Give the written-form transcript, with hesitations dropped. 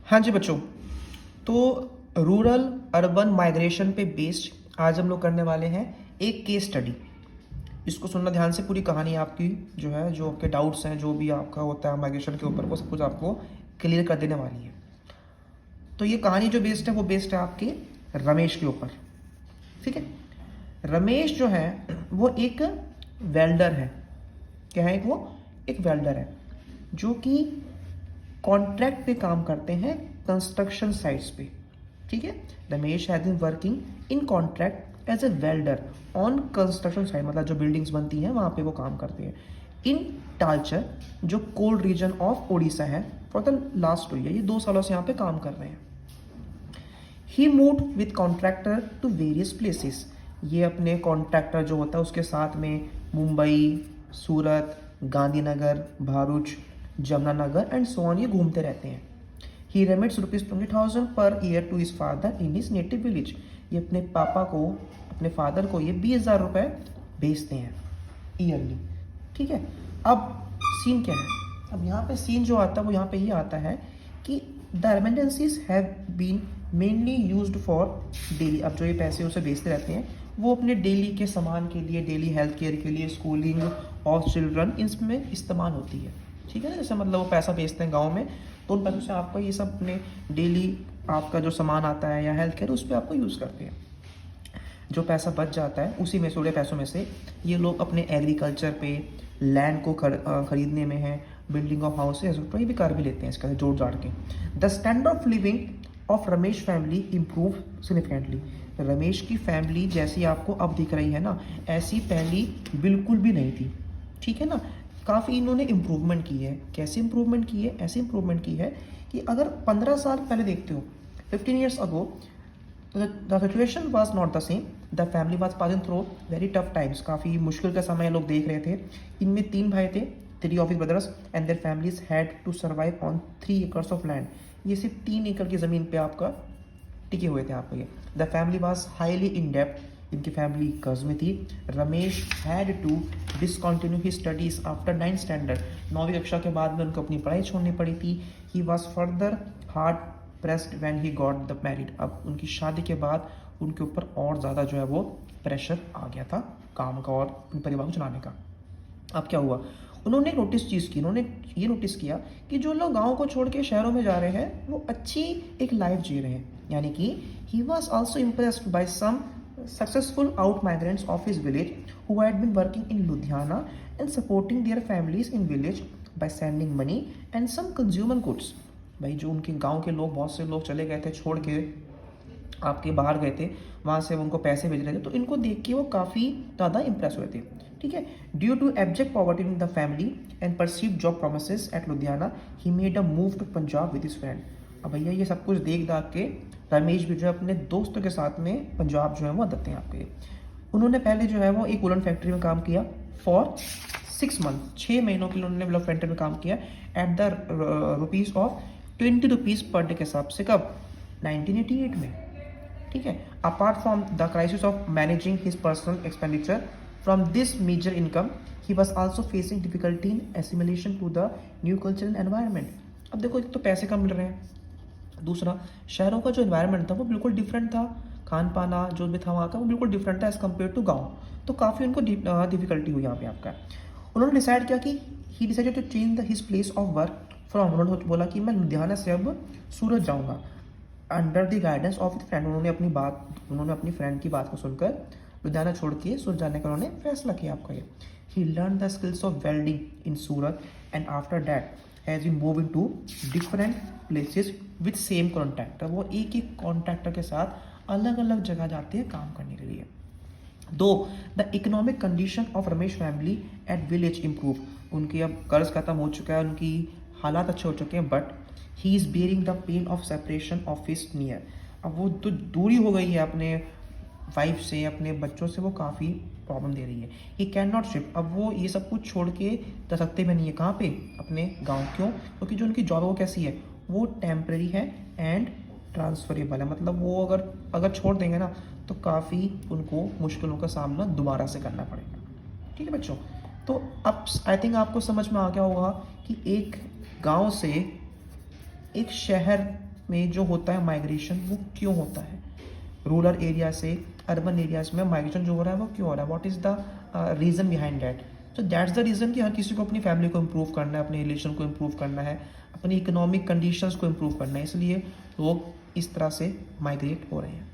हाँ जी बच्चों, तो रूरल अर्बन माइग्रेशन पे बेस्ड आज हम लोग करने वाले हैं एक केस स्टडी। इसको सुनना ध्यान से, पूरी कहानी आपकी जो है, जो आपके डाउट्स हैं, जो भी आपका होता है माइग्रेशन के ऊपर, वो सब कुछ आपको क्लियर कर देने वाली है। तो ये कहानी जो बेस्ड है वो बेस्ड है आपके रमेश के ऊपर। ठीक है, रमेश जो है वो एक वेल्डर है। क्या है? वो एक वेल्डर है जो कि कॉन्ट्रैक्ट पे काम करते हैं कंस्ट्रक्शन साइट्स पे। ठीक है, Ramesh has been working in contract as a welder on construction site, मतलब जो बिल्डिंग्स बनती हैं वहाँ पे वो काम करते हैं इन टालचर, जो कोल्ड रीजन ऑफ ओडिशा है, फॉर द लास्ट 2 ईयर। ये 2 सालों से यहाँ पे काम कर रहे हैं। He move with contractor to various places. ये अपने कॉन्ट्रैक्टर जो होता है उसके साथ में Mumbai, Surat, Gandhinagar, Bharuch, Jamunanagar and so on ये घूमते रहते हैं। He remits ₹20,000 per year to his father in his native village. ये अपने पापा को, अपने फादर को ये 20,000 रुपये भेजते हैं ईयरली। ठीक है, अब सीन क्या है? अब यहाँ पे सीन जो आता है वो यहाँ पे ही आता है कि the remittances have been mainly used for daily. अब जो ये पैसे उसे भेजते रहते हैं वो अपने डेली के सामान के लिए, डेली हेल्थ केयर के लिए, स्कूलिंग ऑफ चिल्ड्रन, इसमें इस्तेमाल होती है। ठीक है ना, जैसे मतलब वो पैसा भेजते हैं गांव में, तो उन पैसों से आपको ये सब अपने डेली आपका जो सामान आता है या हेल्थ केयर, उस पर आपको यूज़ करते हैं। जो पैसा बच जाता है उसी में से, थोड़े पैसों में से ये लोग अपने एग्रीकल्चर पे, लैंड को खरीदने में है, बिल्डिंग ऑफ हाउसेज, तो ये भी कर भी लेते हैं इसका जोड़ जाड़ के। The standard of living of Ramesh family improve significantly. Ramesh की फैमिली जैसी आपको अब दिख रही है ना, ऐसी पहली बिल्कुल भी नहीं थी। ठीक है ना, काफ़ी इन्होंने इम्प्रूवमेंट की है। कैसे इम्प्रूवमेंट की है? ऐसे इम्प्रूवमेंट की है कि अगर 15 साल पहले देखते हो, 15 years ago, the situation was not the same. The family was passing through very tough times. काफ़ी मुश्किल का समय लोग देख रहे थे। इनमें 3 भाई थे, 3 of his brothers, and their families had to survive on 3 acres of land. ये सिर्फ 3 एकड़ की ज़मीन पे आपका टिके हुए थे आपको ये। The family was highly in depth. इनकी फैमिली कर्ज में थी। Ramesh had to discontinue he studies after 9th standard. 9वीं कक्षा के बाद में उनको अपनी पढ़ाई छोड़नी पड़ी थी। He was further hard pressed when he got the married. अब उनकी शादी के बाद उनके ऊपर और ज़्यादा जो है वो प्रेशर आ गया था काम का और अपने परिवार को चलाने का। अब क्या हुआ? उन्होंने नोटिस चीज़ की, उन्होंने ये नोटिस किया कि जो लोग गाँव को छोड़ के शहरों में जा रहे हैं वो अच्छी एक लाइफ जी रहे हैं। यानी कि he was also impressed by some successful out migrants of his village who had been working in Ludhiana and supporting their families in village by sending money and some consumer goods। भाई जो उनके गांव के लोग, बहुत से लोग चले गए थे छोड़ के, आपके बाहर गए थे, वहाँ से उनको पैसे भेज रहे थे, तो इनको देख के वो काफ़ी ज़्यादा इंप्रेस हुए थे। ठीक है, due to abject poverty in the family and perceived job promises at Ludhiana, he made a move to Punjab with his friend. अब भैया ये सब कुछ देख दाख के रमेश भी जो है अपने दोस्तों के साथ में पंजाब जो है वो आते हैं आपके। उन्होंने पहले जो है वो एक वुलन फैक्ट्री में काम किया फॉर 6 मंथ, 6 महीनों के लिए उन्होंने वुलन फैक्ट्री में काम किया at the rupees of 20 rupees per day के हिसाब से। कब? 1988 में। ठीक है, apart from the crisis of managing his personal expenditure from this major income, he was also facing difficulty in assimilation to the new cultural environment. अब देखो, एक तो पैसे कम मिल रहे हैं, दूसरा शहरों का जो एनवायरनमेंट था वो बिल्कुल डिफरेंट था। खान पाना जो भी था वहाँ का वो बिल्कुल डिफरेंट था एज़ कम्पेयर टू गाँव। तो काफ़ी उनको डिफिकल्टी हुई यहाँ पे आपका। उन्होंने डिसाइड किया कि he decided to change the his place of work from, उन्होंने बोला कि मैं लुधियाना से अब सूरत जाऊँगा। Under the guidance of the friend, उन्होंने अपनी फ्रेंड की बात को सुनकर लुधियाना छोड़ के सूरत जाने का उन्होंने फैसला किया आपका ये। He learn the skills of welding in Surat and after that as we move in to different places with same contractor. वो एक एक कॉन्ट्रैक्टर के साथ अलग अलग जगह जाते हैं काम करने के लिए। दो the economic condition of Ramesh family at village improve. उनकी अब कर्ज खत्म हो चुका है, उनकी हालात अच्छे हो चुके हैं, but he is bearing the pain of separation of his near. अब वो तो दूरी हो गई है अपने वाइफ से, अपने बच्चों से, वो काफ़ी प्रॉब्लम दे रही है। ही कैन नॉट शिफ्ट, अब वो ये सब कुछ छोड़ के जा सकते भी नहीं है। कहाँ पे? अपने गाँव। क्यों? क्योंकि जो उनकी जॉब है वो कैसी है, वो टेम्परेरी है एंड ट्रांसफरेबल है। मतलब वो अगर छोड़ देंगे ना तो काफ़ी उनको मुश्किलों का सामना दोबारा से करना पड़ेगा। ठीक है बच्चों, तो अब आई थिंक आपको समझ में आ गया होगा कि एक गांव से एक शहर में जो होता है माइग्रेशन वो क्यों होता है, रूरल एरिया से अर्बन एरियाज में माइग्रेशन जो हो रहा है वो क्यों हो रहा है, what is the reason behind that. So that's the reason कि हर किसी को अपनी फैमिली को इम्प्रूव करना है, अपने रिलेशन को इम्प्रूव करना है, अपनी इकोनॉमिक कंडीशंस को इम्प्रूव करना है, इसलिए लोग इस तरह से माइग्रेट हो रहे हैं।